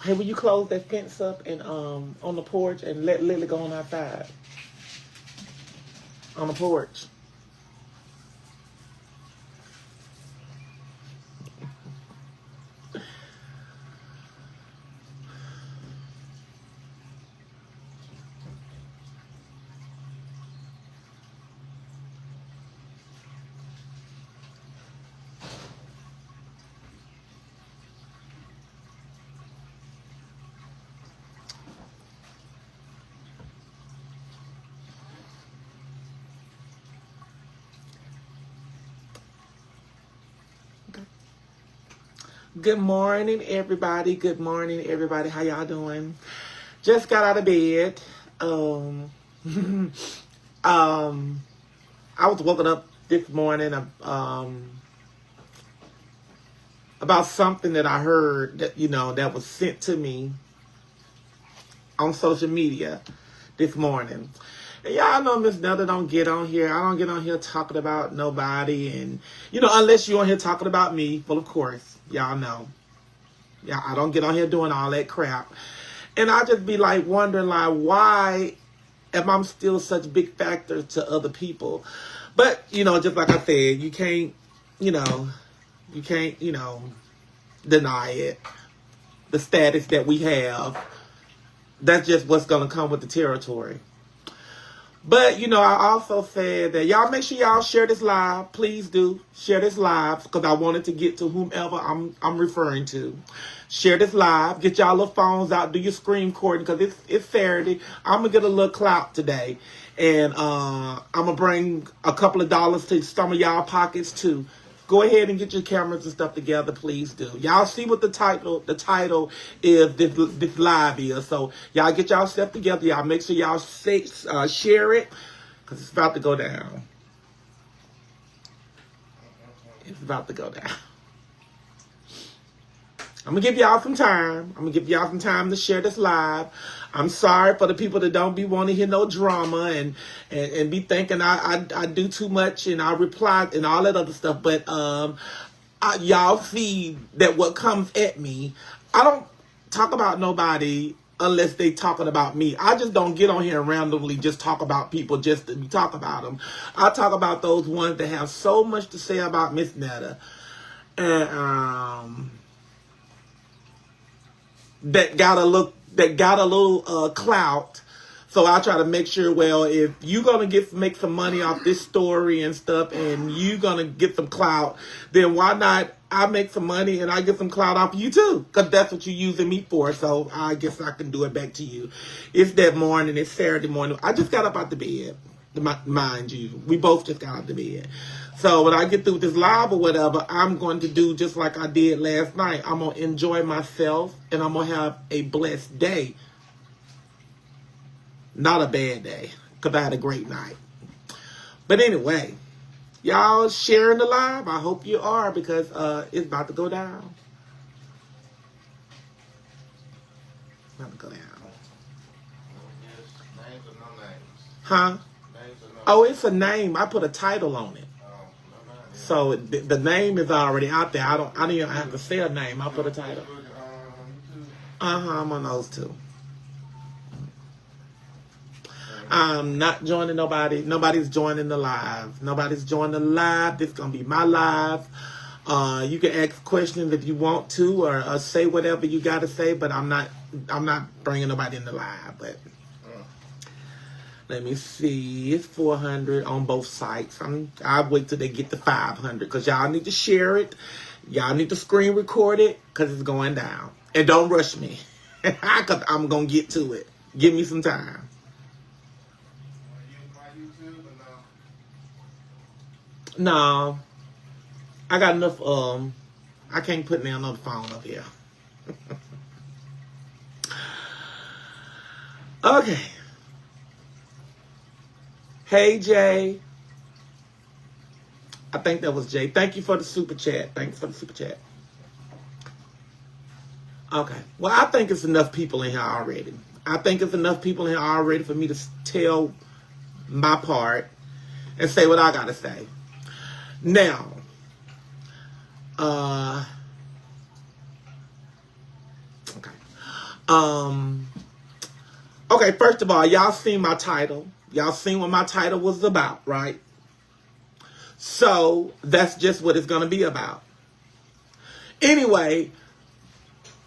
Hey, will you close that fence up and on the porch and let Lily go on outside? On the porch. Good morning, everybody. Good morning, everybody. How y'all doing? Just got out of bed. I was woken up this morning about something that I heard that that was sent to me on social media this morning. And y'all know Miss Netta don't get on here. I don't get on here talking about nobody, and unless you're on here talking about me. Well, of course, y'all know. Yeah, I don't get on here doing all that crap. And I just be like wondering why am I still such a big factor to other people? But, just like I said, you can't deny it. The status that we have, that's just what's going to come with the territory. But, I also said that y'all make sure y'all share this live. Please do share this live because I wanted to get to whomever I'm referring to. Share this live. Get y'all little phones out. Do your screen recording because it's Saturday. I'm going to get a little clout today. And I'm going to bring a couple of dollars to some of y'all pockets too. Go ahead and get your cameras and stuff together, please do. Y'all see what the title is this live is. So y'all get y'all stuff together. Y'all make sure y'all share it because it's about to go down. It's about to go down. I'm going to give y'all some time. I'm going to give y'all some time to share this live. I'm sorry for the people that don't be wanting to hear no drama and be thinking I do too much and I reply and all that other stuff. But y'all see that what comes at me, I don't talk about nobody unless they talking about me. I just don't get on here and randomly just talk about people just to talk about them. I talk about those ones that have so much to say about Miss Netta. And that got a little clout. So I try to make sure, well, if you're going to make some money off this story and stuff and you're going to get some clout, then why not I make some money and I get some clout off you too? Because that's what you're using me for. So I guess I can do it back to you. It's that morning. It's Saturday morning. I just got up out the bed. Mind you, we both just got out the bed. So when I get through this live or whatever, I'm going to do just like I did last night. I'm going to enjoy myself and I'm going to have a blessed day. Not a bad day because I had a great night. But anyway, y'all sharing the live. I hope you are because it's about to go down. About to go down. Names or no names? Huh? Oh, it's a name. I put a title on it. So the name is already out there. I don't even have to say a name. I put a title. I'm on those two. I'm not joining nobody. Nobody's joining the live. Nobody's joining the live. This is gonna be my live. You can ask questions if you want to, or say whatever you gotta say. But I'm not bringing nobody in the live. But let me see. It's 400 on both sites. I'll wait till they get to 500 because y'all need to share it. Y'all need to screen record it because it's going down. And don't rush me because I'm going to get to it. Give me some time. No. I got enough. I can't put another phone up here. Okay. Hey, Jay. I think that was Jay. Thank you for the super chat. Thanks for the super chat. Okay. Well, I think it's enough people in here already. I think it's enough people in here already for me to tell my part and say what I got to say. Now, okay. Okay, first of all, y'all seen my title. Y'all seen what my title was about, right? So that's just what it's going to be about. Anyway,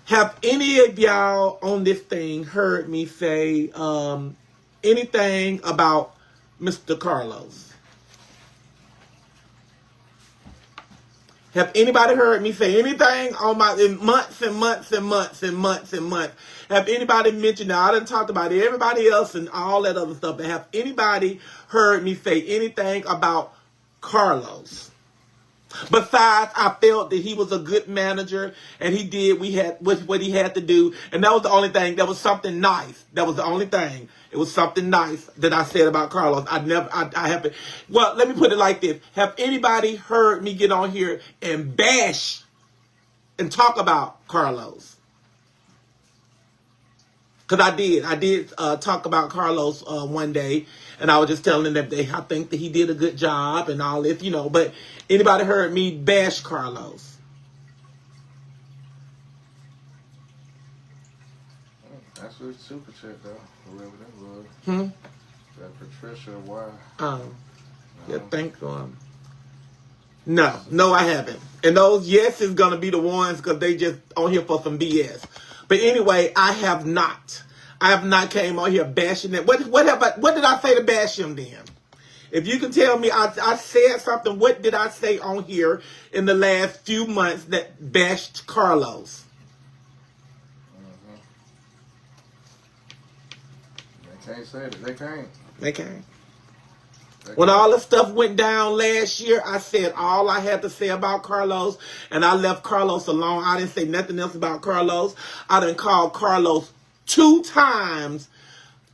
have any of y'all on this thing heard me say anything about Mr. Carlos? Have anybody heard me say anything on in months and months and months and months and months? Have anybody mentioned that? I done talked about everybody else and all that other stuff, but have anybody heard me say anything about Carlos? Besides, I felt that he was a good manager and he did what he had to do, and that was the only thing. That was something nice. That was the only thing. It was something nice that I said about Carlos. I haven't. Well, let me put it like this: have anybody heard me get on here and bash and talk about Carlos? Because I did talk about Carlos one day, and I was just telling them that I think that he did a good job and all this, But anybody heard me bash Carlos? That's a super chat though, whoever that was. That Patricia, why? Yeah, thank them. No, I haven't. And those yes is gonna be the ones because they just on here for some BS. But anyway, I have not. I have not came on here bashing it. What did I say to bash him then? If you can tell me I said something, what did I say on here in the last few months that bashed Carlos? They can't say it. They can't. They can't. When all the stuff went down last year, I said all I had to say about Carlos, and I left Carlos alone. I didn't say nothing else about Carlos. I done called Carlos 2 times,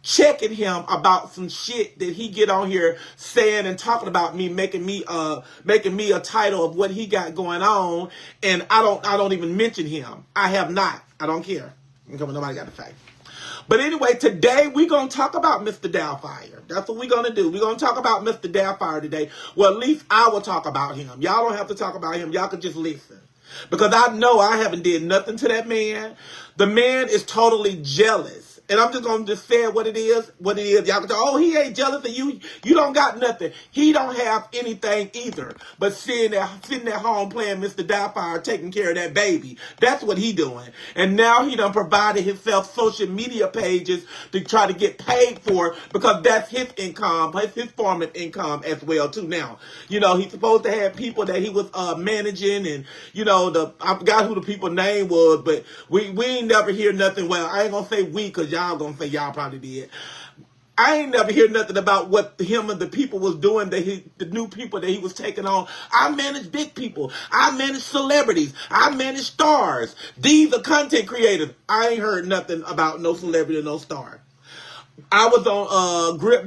checking him about some shit that he get on here saying and talking about me, making me a title of what he got going on, and I don't even mention him. I have not. I don't care. Nobody got to say. But anyway, today we're going to talk about Mr. Doubtfire. That's what we're going to do. We're going to talk about Mr. Doubtfire today. Well, at least I will talk about him. Y'all don't have to talk about him. Y'all can just listen. Because I know I haven't did nothing to that man. The man is totally jealous. And I'm just going to just say what it is. Y'all can say, oh, he ain't jealous of you. You don't got nothing. He don't have anything either. But sitting at home playing Mr. Doubtfire, taking care of that baby. That's what he doing. And now he done provided himself social media pages to try to get paid for, because that's his income, his form of income as well too now. He's supposed to have people that he was managing, and I forgot who the people's name was, but we ain't never hear nothing. Well, I ain't gonna say we, because y'all gonna say y'all probably did. I ain't never hear nothing about what him and the people was doing, the new people that he was taking on. I manage big people. I manage celebrities. I manage stars. These are content creators. I ain't heard nothing about no celebrity or no star. I was on Grip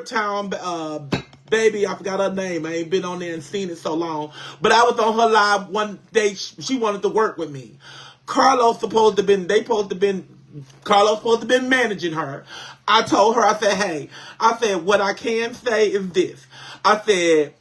Town Baby, I forgot her name. I ain't been on there and seen it so long. But I was on her live one day. She wanted to work with me. Carlos supposed to been managing her. I told her, I said, what I can say is this. I said,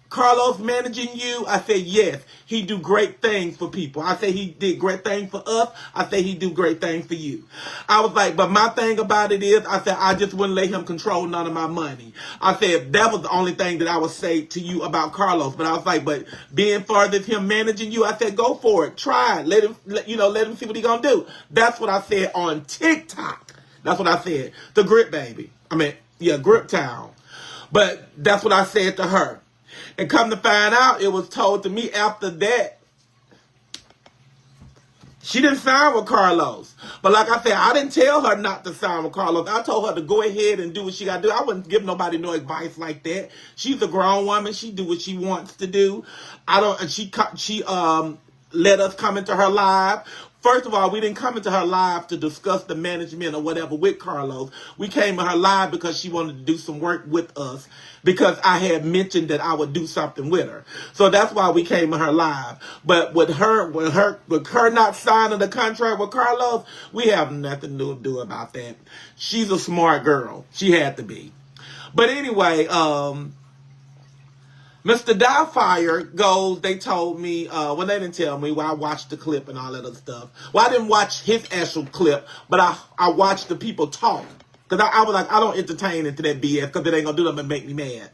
Carlos managing you? I said, yes. He do great things for people. I said he did great things for us. I said he do great things for you. I was like, but my thing about it is, I said, I just wouldn't let him control none of my money. I said, that was the only thing that I would say to you about Carlos. But I was like, but being farther than him managing you, I said, go for it. Try it. Let him see what he gonna do. That's what I said on TikTok. That's what I said. The Grip Baby. Grip Town. But that's what I said to her. And come to find out, it was told to me after that, she didn't sign with Carlos. But like I said, I didn't tell her not to sign with Carlos. I told her to go ahead and do what she got to do. I wouldn't give nobody no advice like that. She's a grown woman. She do what she wants to do. She let us come into her live. First of all, we didn't come into her live to discuss the management or whatever with Carlos. We came to her live because she wanted to do some work with us, because I had mentioned that I would do something with her. So that's why we came to her live. But with her not signing the contract with Carlos, we have nothing to do about that. She's a smart girl. She had to be. But anyway, Mr. Mr. Doubtfire goes, they told me, well, they didn't tell me, well, I watched the clip and all that other stuff. Well, I didn't watch his actual clip, but I watched the people talk. Because I was like, I don't entertain into that BS because it ain't going to do nothing but make me mad.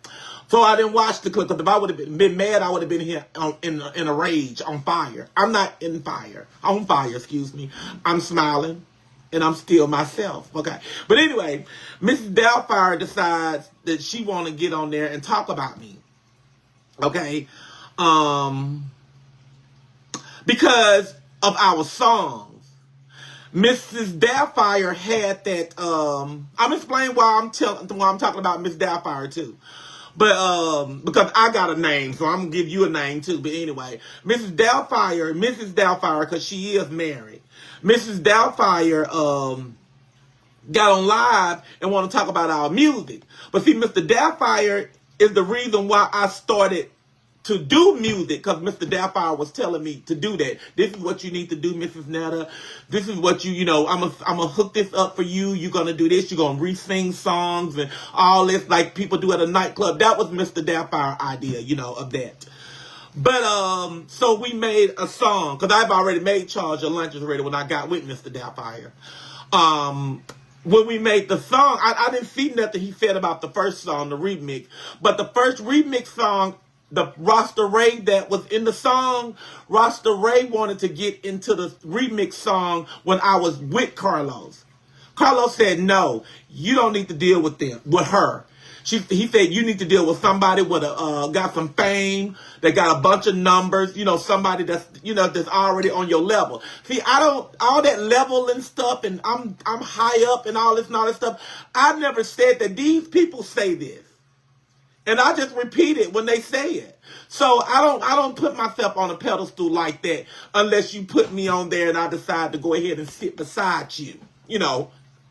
So I didn't watch the clip because if I would have been mad, I would have been here in a rage, on fire. I'm not on fire, excuse me. I'm smiling. And I'm still myself, okay? But anyway, Mrs. Doubtfire decides that she want to get on there and talk about me, okay? Because of our songs. Mrs. Doubtfire had that, I'm explaining why I'm talking about Miss Doubtfire too. But, because I got a name, so I'm going to give you a name too. But anyway, Mrs. Doubtfire, because she is married. Mrs. Doubtfire got on live and want to talk about our music. But see, Mr. Doubtfire is the reason why I started to do music, because Mr. Doubtfire was telling me to do that. This is what you need to do, Mrs. Netta. This is what you know, I'm gonna hook this up for you. You're going to do this. You're going to re-sing songs and all this like people do at a nightclub. That was Mr. Doubtfire idea, of that. But, so we made a song, because I've already made Charge Your Lunches already when I got with Mr. Doubtfire. When we made the song, I didn't see nothing he said about the first song, the remix. But the first remix song, the Rasta Ray that was in the song, Rasta Ray wanted to get into the remix song when I was with Carlos. Carlos said, no, you don't need to deal with her. He said, you need to deal with somebody with got some fame, that got a bunch of numbers, somebody that's, that's already on your level. See, all that level and stuff, and I'm high up and all this stuff. I never said that. These people say this. And I just repeat it when they say it. So I don't put myself on a pedestal like that unless you put me on there and I decide to go ahead and sit beside you.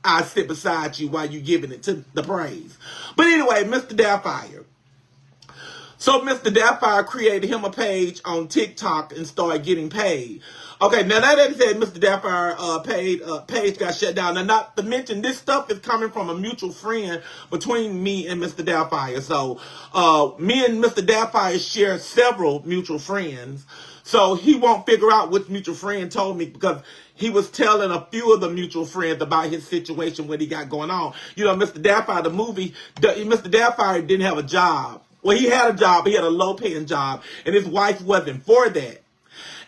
I sit beside you while you giving it to the praise. But anyway, Mr. Doubtfire. So Mr. Doubtfire created him a page on TikTok and started getting paid. Okay, now that said, Mr. Doubtfire page got shut down. Now, not to mention, this stuff is coming from a mutual friend between me and Mr. Doubtfire. So, me and Mr. Doubtfire share several mutual friends. So he won't figure out which mutual friend told me, because he was telling a few of the mutual friends about his situation, what he got going on. Mr. Doubtfire, the movie, Mr. Doubtfire didn't have a job. Well, he had a job. He had a low-paying job, and his wife wasn't for that.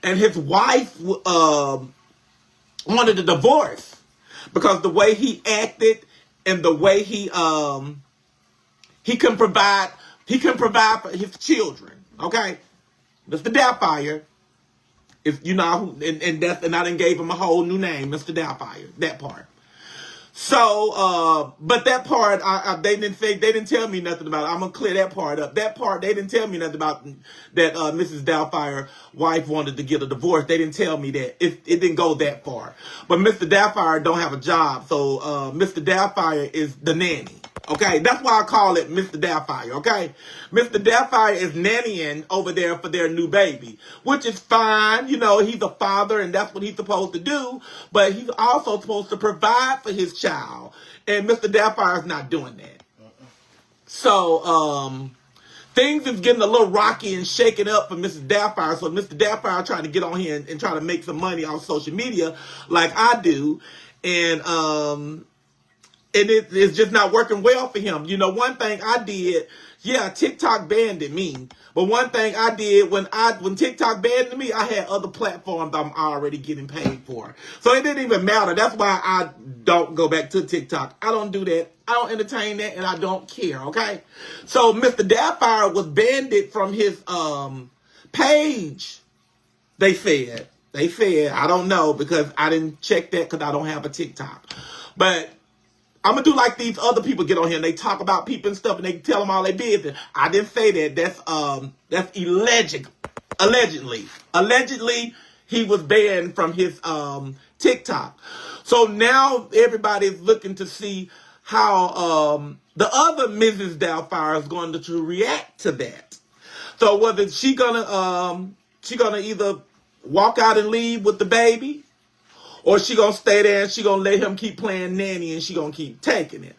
And his wife wanted a divorce because the way he acted and the way he can provide for his children. Okay, Mr. Doubtfire, if and I done gave him a whole new name, Mr. Doubtfire. That part. So, but that part, they didn't tell me nothing about it. I'm gonna clear that part up. That part, they didn't tell me nothing about that. Mrs. Doubtfire's wife wanted to get a divorce. They didn't tell me that. It didn't go that far. But Mr. Doubtfire don't have a job, so Mr. Doubtfire is the nanny. Okay, that's why I call it Mr. Doubtfire, okay? Mr. Doubtfire is nannying over there for their new baby, which is fine. He's a father, and that's what he's supposed to do, but he's also supposed to provide for his child, and Mr. Doubtfire is not doing that. So, things is getting a little rocky and shaken up for Mrs. Doubtfire, so Mr. Doubtfire trying to get on here and try to make some money on social media like I do, and it's just not working well for him. One thing I did, TikTok banned me. But one thing I did when TikTok banned me, I had other platforms I'm already getting paid for. So it didn't even matter. That's why I don't go back to TikTok. I don't do that. I don't entertain that, and I don't care, okay? So Mr. Doubtfire was banned from his page, they said. I don't know, because I didn't check that because I don't have a TikTok. But I'm going to do like these other people get on here and they talk about people and stuff and they tell them all their business. I didn't say that. That's allegedly. Allegedly, he was banned from his TikTok. So now everybody's looking to see how the other Mrs. Doubtfire is going to react to that. So whether she gonna either walk out and leave with the baby, or she gonna stay there and she gonna let him keep playing nanny and she gonna keep taking it.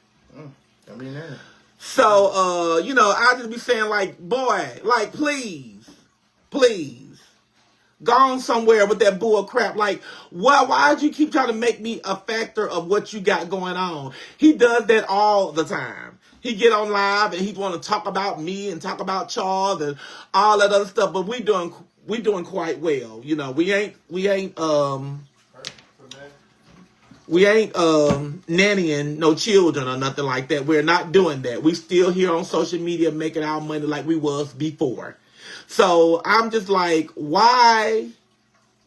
I mean that. So, I just be saying like, boy, like, please, go on somewhere with that bull crap. Like, why'd you keep trying to make me a factor of what you got going on? He does that all the time. He get on live and he want to talk about me and talk about Charles and all that other stuff. But we doing quite well. We ain't nannying no children or nothing like that. We're not doing that. We still here on social media making our money like we was before. So I'm just like, why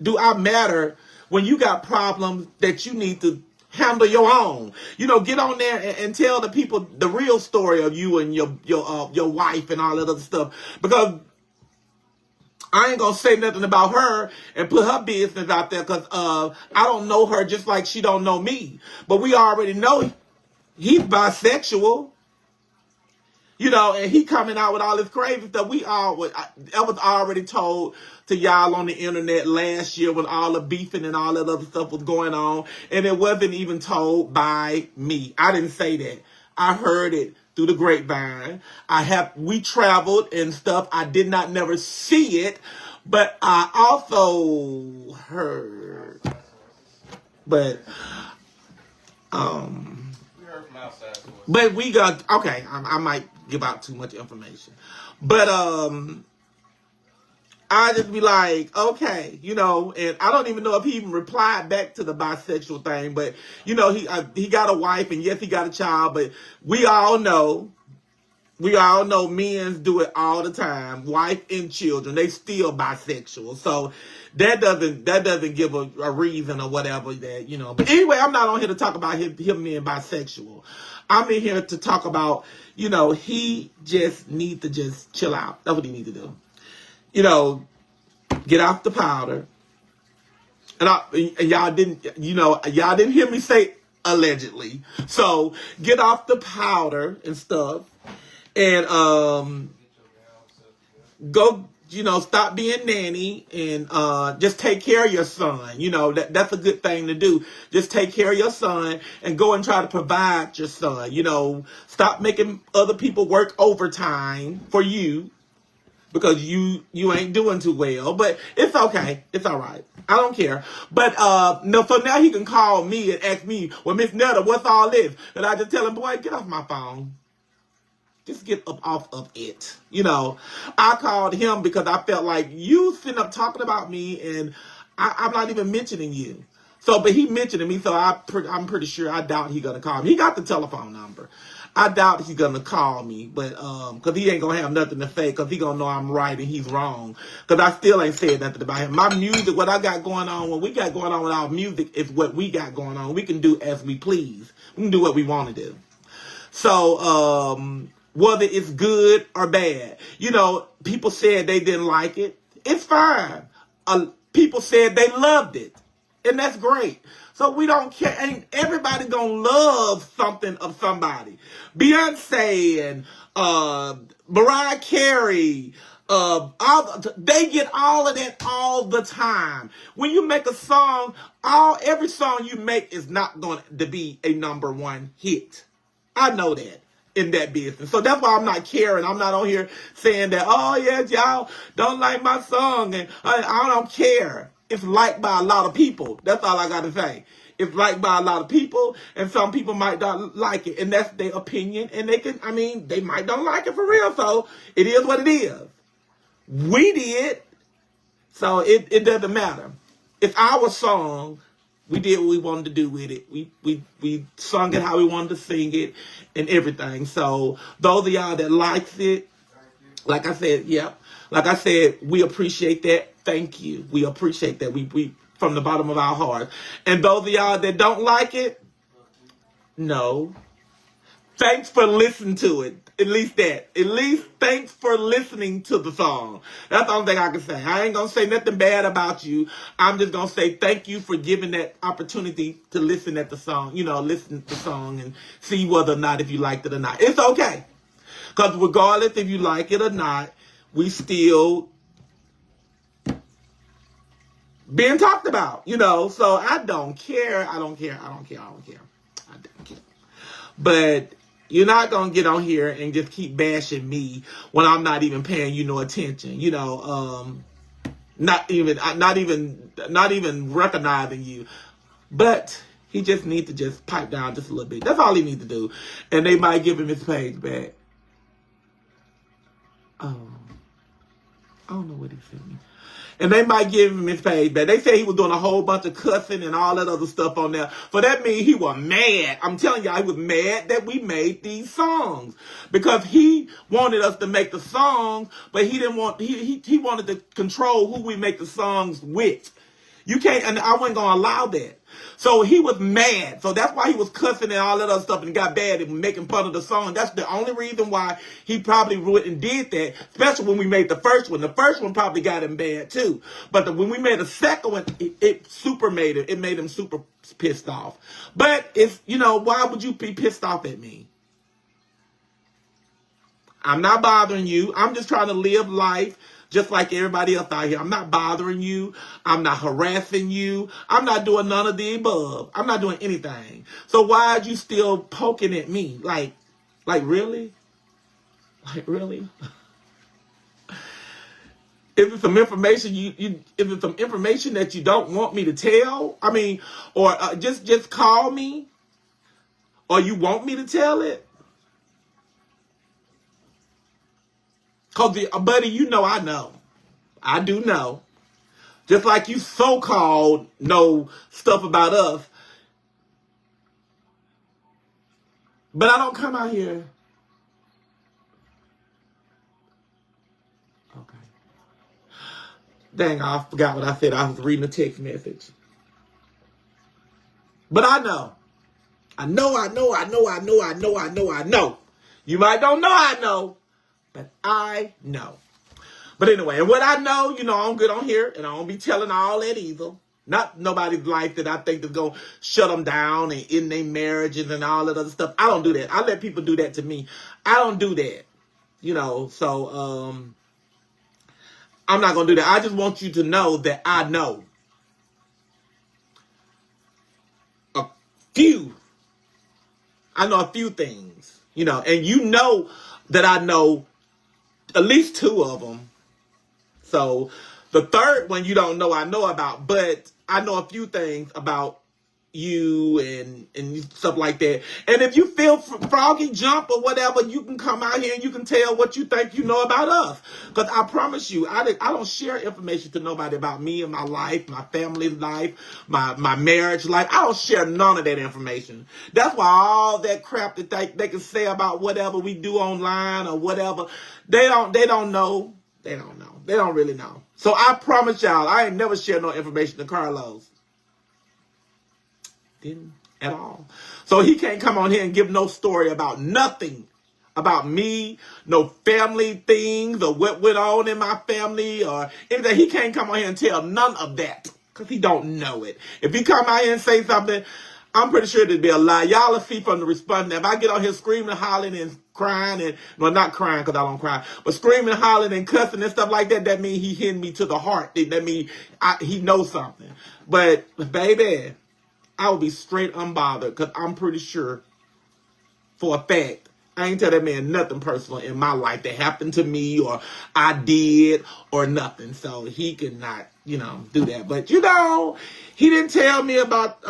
do I matter when you got problems that you need to handle your own? Get on there and tell the people the real story of you and your wife and all that other stuff. Because I ain't gonna say nothing about her and put her business out there because I don't know her just like she don't know me. But we already know he's bisexual. And he coming out with all this crazy stuff. That was already told to y'all on the internet last year when all the beefing and all that other stuff was going on. And it wasn't even told by me. I didn't say that. I heard it through the grapevine. We traveled and stuff. I did not never see it, but I also heard. But, But we got, okay, I might give out too much information. But I just be like, okay, and I don't even know if he even replied back to the bisexual thing, but, he got a wife, and yes, he got a child, but we all know men do it all the time, wife and children, they still bisexual. So that doesn't give a reason or whatever that, But anyway, I'm not on here to talk about him being bisexual. I'm in here to talk about, he just need to just chill out. That's what he need to do. Get off the powder. And y'all didn't hear me say allegedly. So get off the powder and stuff. And go, stop being nanny and just take care of your son. That's a good thing to do. Just take care of your son and go and try to provide your son. Stop making other people work overtime for you because you ain't doing too well. But it's okay. It's all right. I don't care. But no, so now he can call me and ask me, well, Miss Netta, what's all this? And I just tell him, boy, get off my phone. Just get up off of it. I called him because I felt like you sitting up talking about me and I'm not even mentioning you. So, but he mentioned me, so I'm pretty sure, I doubt he's going to call me. He got the telephone number. I doubt he's going to call me, but because he ain't going to have nothing to say because he going to know I'm right and he's wrong. Because I still ain't said nothing about him. My music, what I got going on, what we got going on with our music is what we got going on. We can do as we please. We can do what we want to do. So, whether it's good or bad. People said they didn't like it. It's fine. People said they loved it. And that's great. So we don't care. Ain't everybody gonna love something of somebody. Beyonce and Mariah Carey, they get all of that all the time. When you make a song, every song you make is not going to be a number one hit. I know that. In that business. So that's why I'm not caring. I'm not on here saying that, oh yeah, y'all don't like my song and I don't care. It's liked by a lot of people. That's all I got to say. It's liked by a lot of people and some people might not like it and that's their opinion and they might don't like it for real. So it is what it is. We did. So it doesn't matter. It's our song. We did what we wanted to do with it. We sung it how we wanted to sing it and everything. So those of y'all that likes it, like I said, like I said, we appreciate that. Thank you. We appreciate that. We from the bottom of our heart. And those of y'all that don't like it, no. Thanks for listening to it. At least thanks for listening to the song. That's the only thing I can say. I ain't going to say nothing bad about you. I'm just going to say thank you for giving that opportunity to listen at the song. Listen to the song and see whether or not if you liked it or not. It's okay. Because regardless if you like it or not, we still being talked about. So I don't care. I don't care. But You're not gonna get on here and just keep bashing me when I'm not even paying you no attention. You know, not even recognizing you. But he just needs to just pipe down just a little bit. That's all he needs to do, and they might give him his page back. Oh, I don't know what he sent me. And they might give him his page back. They say he was doing a whole bunch of cussing and all that other stuff on there. For that means he was mad. I'm telling y'all, he was mad that we made these songs. Because he wanted us to make the songs, but he didn't want, he wanted to control who we make the songs with. You can't, and I wasn't going to allow that. So he was mad. So that's why he was cussing and all that other stuff and got bad and making fun of the song. That's the only reason why he probably wouldn't did that, especially when we made the first one. The first one probably got him bad too. But when we made the second one, it super made it. It made him super pissed off. But if, you know, why would you be pissed off at me? I'm not bothering you. I'm just trying to live life just like everybody else out here. I'm not bothering you. I'm not harassing you. I'm not doing none of the above. I'm not doing anything. So why are you still poking at me? Like really? Like really? Is it some information is it some information that you don't want me to tell? I mean, or just call me, or you want me to tell it? Cause buddy, you know I know. I do know. Just like you so-called know stuff about us. But I don't come out here. Okay. Dang, I forgot what I said. I was reading a text message. But I know. I know. You might don't know I know. But I know. But anyway, and what I know, you know, I don't get on here and I don't be telling all that either. Not nobody's life that I think is going to shut them down and end their marriages and all that other stuff. I don't do that. I let people do that to me. I don't do that. You know, so I'm not going to do that. I just want you to know that I know a few. I know a few things, you know, and you know that I know at least two of them. So the third one you don't know I know about, but I know a few things about you and stuff like that. And if you feel froggy jump or whatever, you can come out here and you can tell what you think you know about us. Because I promise you, I don't share information to nobody about me and my life, my family's life, my marriage life. I don't share none of that information. That's why all that crap that they can say about whatever we do online or whatever, they don't know. They don't know. They don't really know. So I promise y'all, I ain't never share no information to Carlos. Didn't at all. So he can't come on here and give no story about nothing about me, no family things or what went on in my family or anything. He can't come on here and tell none of that because he don't know it. If he come out here and say something, I'm pretty sure it'd be a lie. Y'all will see from the response. If I get on here screaming, hollering, and crying, and well, not crying because I don't cry, but screaming, hollering, and cussing and stuff like that, that means he hitting me to the heart. That means he knows something. But baby, I would be straight unbothered because I'm pretty sure for a fact I ain't tell that man nothing personal in my life that happened to me or I did or nothing. So he could not, you know, do that. But, you know, he didn't tell me about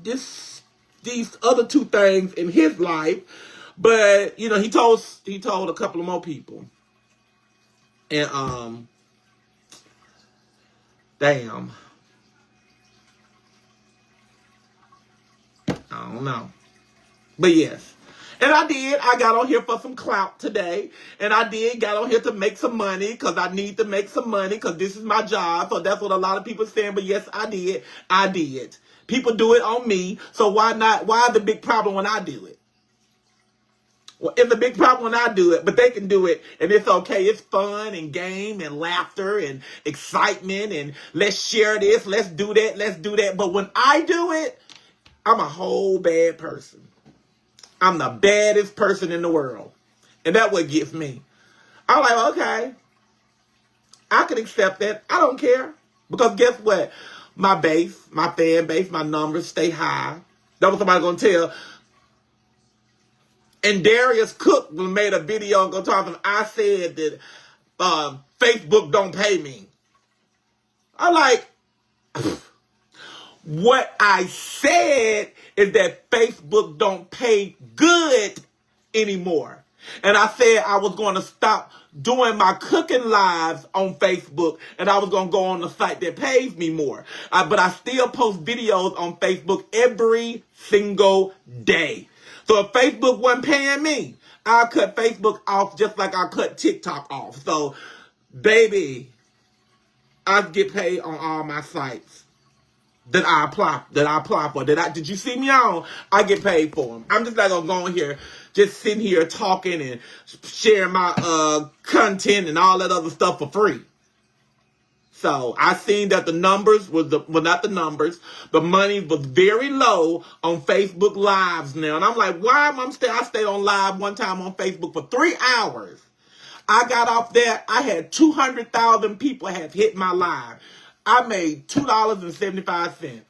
these other two things in his life. But, you know, he told a couple of more people. And, damn. I don't know. But yes. And I got on here for some clout today. And I got on here to make some money because I need to make some money because this is my job. So that's what a lot of people are saying. But yes, I did. People do it on me. So why not? Why the big problem when I do it? Well, it's a big problem when I do it, but they can do it and it's okay. It's fun and game and laughter and excitement and let's share this, let's do that. But when I do it, I'm a whole bad person. I'm the baddest person in the world. And that's what gets me. I'm like, okay, I can accept that. I don't care. Because guess what? My base, my fan base, my numbers stay high. That was somebody going to tell. And Darius Cook made a video and go talk to him. I said that Facebook don't pay me. I'm like, what I said is that Facebook don't pay good anymore. And I said I was going to stop doing my cooking lives on Facebook, and I was going to go on the site that pays me more. But I still post videos on Facebook every single day. So if Facebook wasn't paying me, I'll cut Facebook off just like I cut TikTok off. So, baby, I get paid on all my sites that I apply for. Did you see me on? I get paid for them. I'm just not gonna go in here, just sitting here talking and sharing my content and all that other stuff for free. So I seen that the numbers was not the numbers. The money was very low on Facebook Lives now, and I'm like, why am I stayed on live one time on Facebook for 3 hours. I got off there. I had 200,000 people have hit my live. I made $2.75.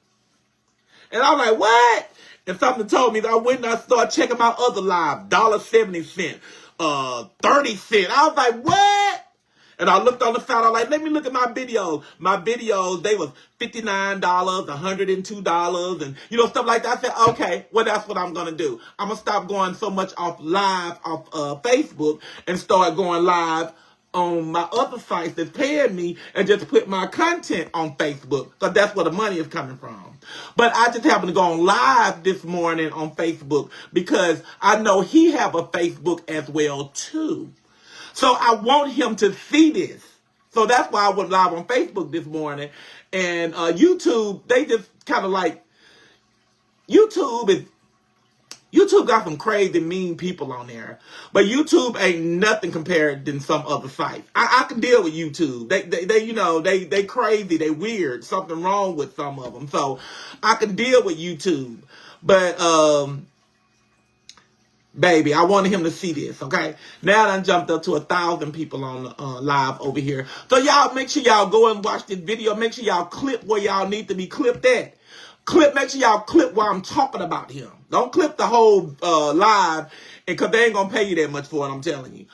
And I'm like, what? And something told me that I went and I started checking my other live, $1.70, 30 cents. I was like, what? And I looked on the side, I was like, let me look at my videos. My videos, they was $59, $102, and stuff like that. I said, okay, well, that's what I'm gonna do. I'm gonna stop going so much off Facebook and start going live on my other sites that's paying me and just put my content on Facebook, because that's where the money is coming from. But I just happened to go on live this morning on Facebook because I know he have a Facebook as well too. So I want him to see this. So that's why I went live on Facebook this morning. And YouTube, they just kind of like, YouTube got some crazy mean people on there. But YouTube ain't nothing compared than some other sites. I can deal with YouTube. They crazy, they weird. Something wrong with some of them. So I can deal with YouTube. But baby, I wanted him to see this, okay? Now I done jumped up to 1,000 people on live over here. So y'all make sure y'all go and watch this video. Make sure y'all clip where y'all need to be clipped at. Make sure y'all clip while I'm talking about him. Don't clip the whole live, because they ain't gonna pay you that much for it, I'm telling you.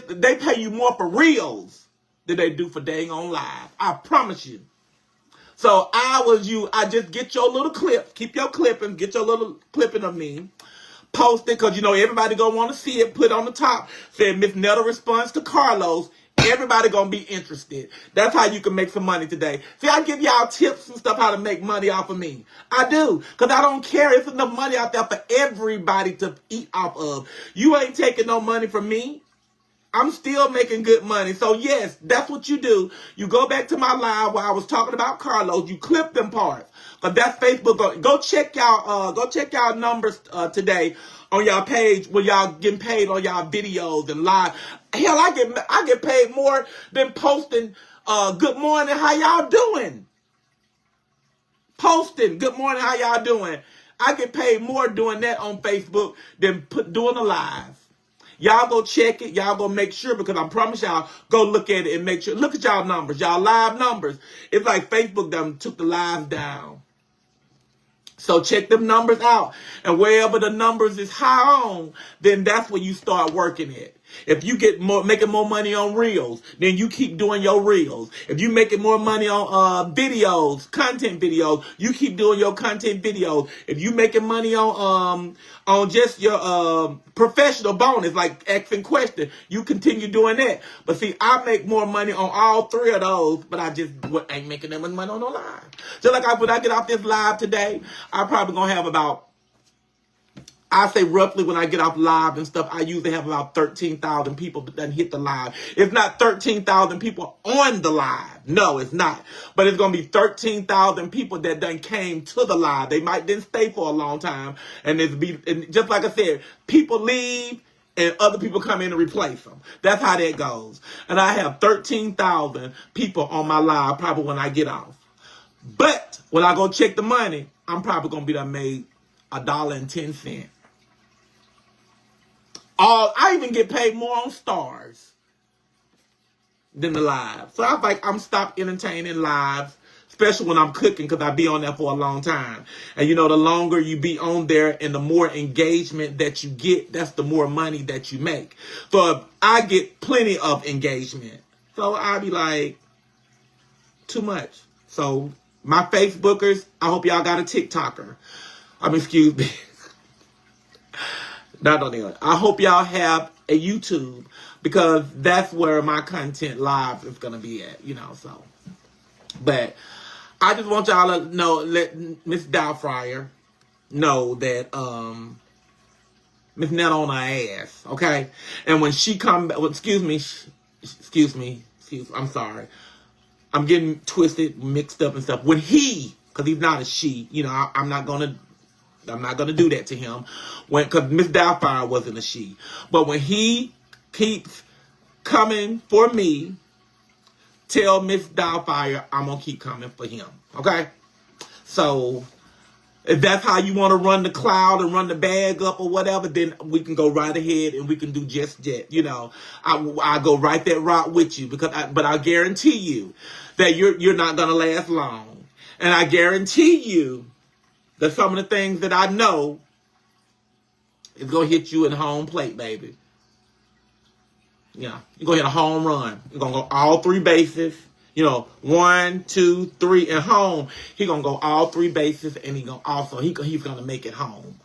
They pay you more for reels than they do for dang on live. I promise you. So I just get your little clip, keep your clipping, get your little clipping of me. Post it, because everybody gonna want to see it. Put on the top, said Miss Netta responds to Carlos. Everybody gonna be interested. That's how you can make some money today. See, I give y'all tips and stuff how to make money off of me. I do, because I don't care. It's enough money out there for everybody to eat off of. You ain't taking no money from me. I'm still making good money. So yes, that's what you do. You go back to my live where I was talking about Carlos. You clip them parts. But that's Facebook. Go check y'all numbers today on y'all page where y'all getting paid on y'all videos and live. Hell, I get paid more than posting good morning, how y'all doing? Posting good morning, how y'all doing? I get paid more doing that on Facebook than doing a live. Y'all go check it. Y'all go make sure, because I promise y'all, go look at it and make sure. Look at y'all numbers. Y'all live numbers. It's like Facebook done took the live down. So check them numbers out. And wherever the numbers is high on, then that's where you start working it. If you get making more money on reels, then you keep doing your reels. If you making more money on videos, content videos, you keep doing your content videos. If you making money on just your professional bonus, like asking questions, you continue doing that. But see, I make more money on all three of those, but I just ain't making that much money on no live. Just like when I get off this live today, I'm probably gonna have about, I say roughly when I get off live and stuff, I usually have about 13,000 people that hit the live. It's not 13,000 people on the live. No, it's not. But it's going to be 13,000 people that done came to the live. They didn't stay for a long time. And just like I said, people leave and other people come in and replace them. That's how that goes. And I have 13,000 people on my live probably when I get off. But when I go check the money, I'm probably going to be done made $1.10. I even get paid more on stars than the live. So I'm stop entertaining lives especially when I'm cooking, because I be on there for a long time. And you know, the longer you be on there and the more engagement that you get, that's the more money that you make. So I get plenty of engagement. So I be like, too much. So my Facebookers, I hope y'all got a TikToker. Excuse me. I hope y'all have a YouTube, because that's where my content live is going to be at, you know, so. But I just want y'all to know, let Miss Doubtfire know that Miss Netta on her ass, okay? And when she come back, excuse me, I'm sorry. I'm getting twisted, mixed up and stuff. When he, because he's not a she, you know, I'm not gonna do that to him, because Miss Doubtfire wasn't a she. But when he keeps coming for me, tell Miss Doubtfire I'm gonna keep coming for him. Okay? So if that's how you want to run the cloud and run the bag up or whatever, then we can go right ahead and we can do just that. You know, I go right that route with you, but I guarantee you that you're not gonna last long, and I guarantee you that some of the things that I know is gonna hit you in home plate, baby. Yeah, you're gonna hit a home run. You're gonna go all 3 bases. You know, 1, 2, 3, and home. He gonna go all 3 bases, and he's gonna make it home.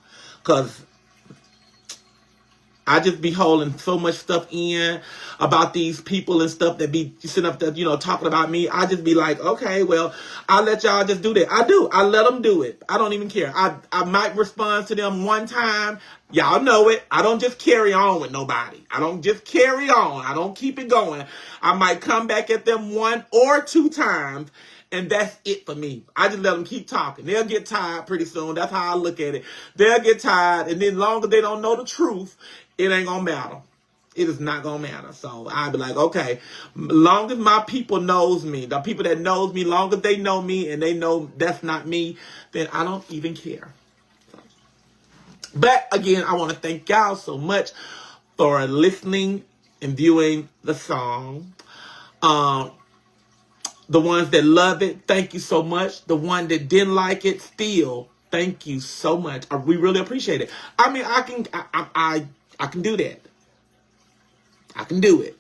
Cause I just be holding so much stuff in about these people and stuff that be sitting up there, you know, talking about me. I just be like, okay, well, I'll let y'all just do that. I do. I let them do it. I don't even care. I might respond to them one time. Y'all know it. I don't just carry on with nobody. I don't just carry on. I don't keep it going. I might come back at them 1 or 2 times, and that's it for me. I just let them keep talking. They'll get tired pretty soon. That's how I look at it. They'll get tired, and then long as they don't know the truth, it ain't gonna matter. It is not gonna matter. So I'll be like, okay, long as my people knows me, the people that knows me, long as they know me and they know that's not me, then I don't even care. But again, I want to thank y'all so much for listening and viewing the song. The ones that love it, thank you so much. The one that didn't like it, still, thank you so much. We really appreciate it. I mean, I can do that. I can do it.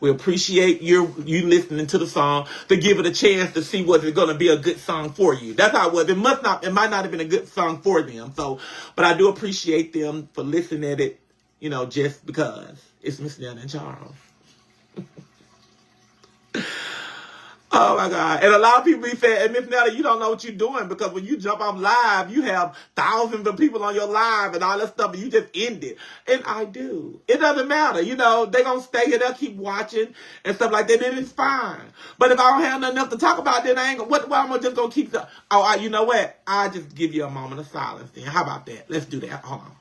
We appreciate you listening to the song to give it a chance to see whether it's going to be a good song for you. That's how it was. It might not have been a good song for them. So, but I do appreciate them for listening at it, you know, just because it's Miss Netta and Charles. Oh my God. And a lot of people be saying, and Miss Netta, you don't know what you're doing, because when you jump off live, you have thousands of people on your live and all that stuff, and you just end it. And I do. It doesn't matter. You know, they're going to stay here, they'll keep watching and stuff like that, and it's fine. But if I don't have nothing else to talk about, then I ain't going to, I'm just going to keep the, you know what? I'll just give you a moment of silence then. How about that? Let's do that. Hold on.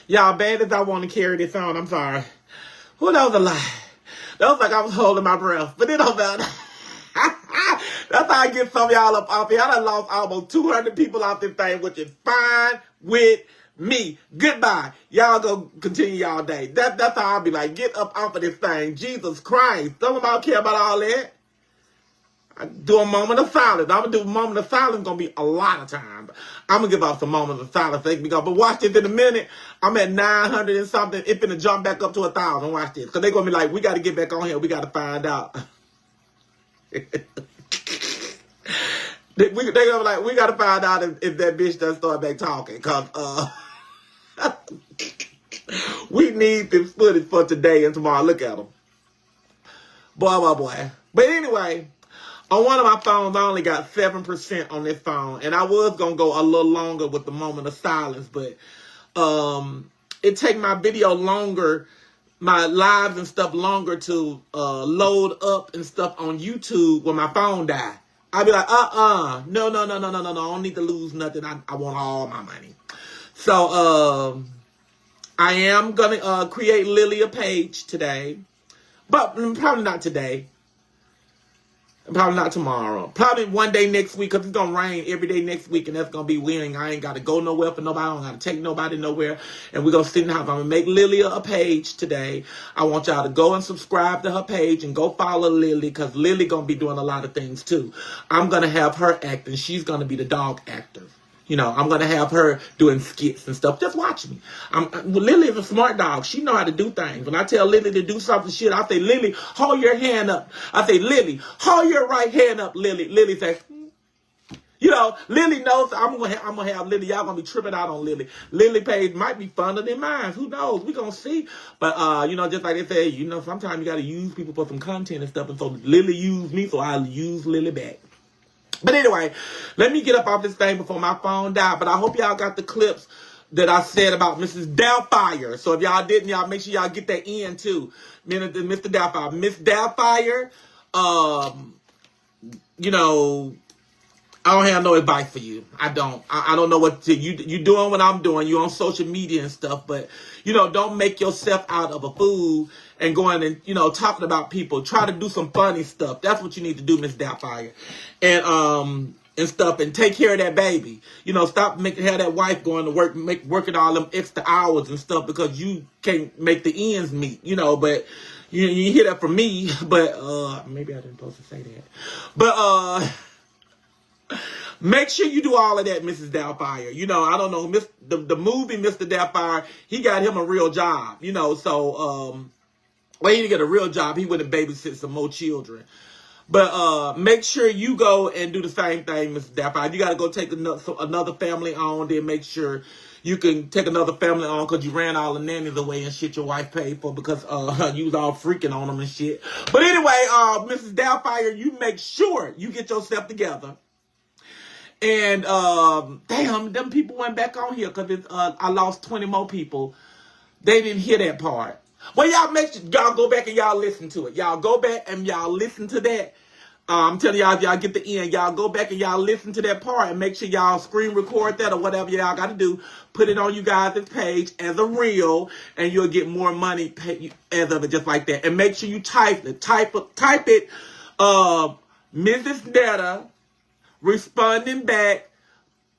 Y'all, bad as I want to carry this on, I'm sorry. Who knows a lie? That was like I was holding my breath. But it don't matter. That's how I get some of y'all up off here. I done lost almost 200 people off this thing, which is fine with me. Goodbye. Y'all go continue y'all day. That's how I'll be like, get up off of this thing. Jesus Christ. Don't nobody care about all that. I do a moment of silence. I'm going to do a moment of silence. Going to be a lot of time. I'm going to give off some moments of silence. Make me go. But watch this in a minute. I'm at 900 and something. It's going to jump back up to 1,000. Watch this. Because they're going to be like, we got to get back on here. We got to find out. They're going to be like, we got to find out if that bitch doesn't start back talking. Because we need this footage for today and tomorrow. Look at them. Boy. But anyway, on one of my phones, I only got 7% on this phone. And I was going to go a little longer with the moment of silence. But it take my video longer, my lives and stuff longer to load up and stuff on YouTube when my phone died. I'd be like, no. I don't need to lose nothing. I want all my money. So I am going to create Lily a page today. But probably not today. Probably not tomorrow. Probably one day next week, because it's going to rain every day next week, and that's going to be winning. I ain't got to go nowhere for nobody. I don't got to take nobody nowhere. And we're going to sit in the house. I'm going to make Lily a page today. I want y'all to go and subscribe to her page and go follow Lily, because Lily going to be doing a lot of things, too. I'm going to have her act, and she's going to be the dog actor. You know, I'm going to have her doing skits and stuff. Just watch me. Lily is a smart dog. She know how to do things. When I tell Lily to do something shit, I say, Lily, hold your hand up. I say, Lily, hold your right hand up, Lily. Lily says, you know, Lily knows I'm gonna have Lily. Y'all going to be tripping out on Lily. Lily page might be funner than mine. Who knows? We going to see. But, you know, just like they say, you know, sometimes you got to use people for some content and stuff. And so Lily used me, so I'll use Lily back. But anyway, let me get up off this thing before my phone died. But I hope y'all got the clips that I said about Mrs. Doubtfire. So if y'all didn't, y'all make sure y'all get that in too. Mr. Doubtfire. Miss Doubtfire, you know, I don't have no advice for you. I don't know what you doing what I'm doing. You on social media and stuff, but you know, don't make yourself out of a fool and going and, you know, talking about people. Try to do some funny stuff. That's what you need to do, Miss Doubtfire. And stuff, and take care of that baby. You know, stop have that wife going to work, working all them extra hours and stuff because you can't make the ends meet, you know, but you hear that from me, but maybe I didn't supposed to say that. But make sure you do all of that, Mrs. Doubtfire. You know, I don't know, the movie Mr. Doubtfire, he got him a real job, you know, so well, he didn't get a real job. He went and babysit some more children. But make sure you go and do the same thing, Mr. Doubtfire. You got to go take another family on, then make sure you can take another family on because you ran all the nannies away and shit your wife paid for because you was all freaking on them and shit. But anyway, Mrs. Doubtfire, you make sure you get yourself together. And damn, them people went back on here because I lost 20 more people. They didn't hear that part. Well, y'all make sure y'all go back and y'all listen to it. Y'all go back and y'all listen to that. I'm telling y'all, if y'all get the end, y'all go back and y'all listen to that part and make sure y'all screen record that or whatever y'all got to do. Put it on you guys' page as a reel, and you'll get more money as of it, just like that. And make sure you type it. Type it. Mrs. Netta responding back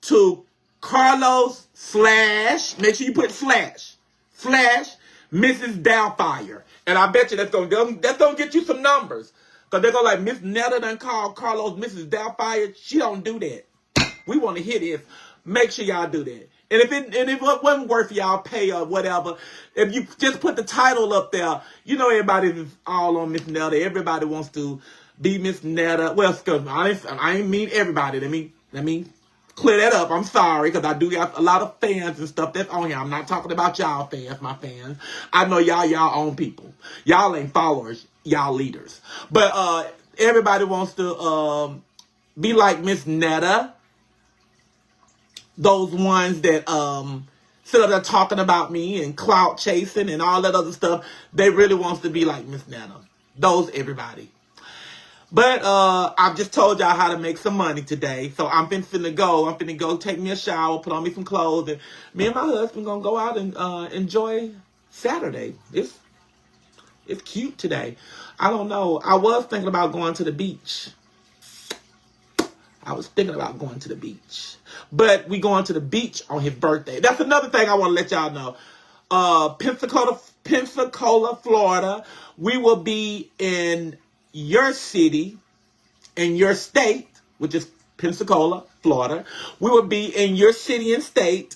to Carlos / make sure you put / Mrs. Doubtfire. And I bet you that's gonna get you some numbers. Because they're gonna like, Miss Netta done called Carlos Mrs. Doubtfire. She don't do that. We want to hear this. Make sure y'all do that. And if it wasn't worth y'all pay or whatever, if you just put the title up there, you know everybody's all on Miss Netta. Everybody wants to be Miss Netta. Well, excuse me, I ain't mean everybody. Let me clear that up. I'm sorry, because I do got a lot of fans and stuff that's on here. I'm not talking about y'all fans, my fans. I know y'all own people. Y'all ain't followers. Y'all leaders. But everybody wants to be like Miss Netta. Those ones that sit up there talking about me and clout chasing and all that other stuff. They really wants to be like Miss Netta. Those everybody. But I've just told y'all how to make some money today. So I'm finna go. I'm finna go take me a shower, put on me some clothes, and me and my husband gonna go out and enjoy Saturday. It's cute today. I don't know. I was thinking about going to the beach. But we going to the beach on his birthday. That's another thing I want to let y'all know. Pensacola, Florida. We will be in your city, in your state, which is Pensacola, Florida. We will be in your city and state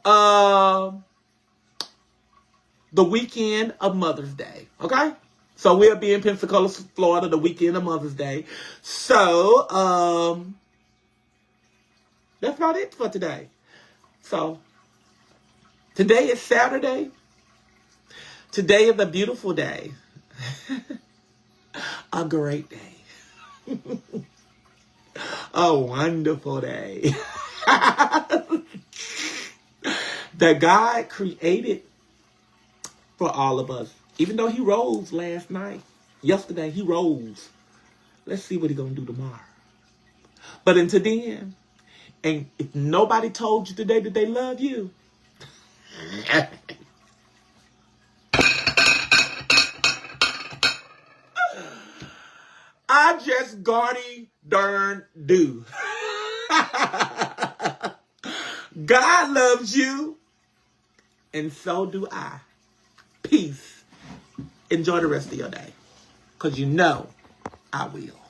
the weekend of Mother's Day. Okay? So we'll be in Pensacola, Florida the weekend of Mother's Day. So, that's about it for today. So, today is Saturday. Today is a beautiful day. A great day. A wonderful day. That God created for all of us. Even though he rose yesterday he rose. Let's see what he's going to do tomorrow. But until then, and if nobody told you today that they love you, I just Gardy darn do. God loves you, and so do I. Peace. Enjoy the rest of your day, because you know I will.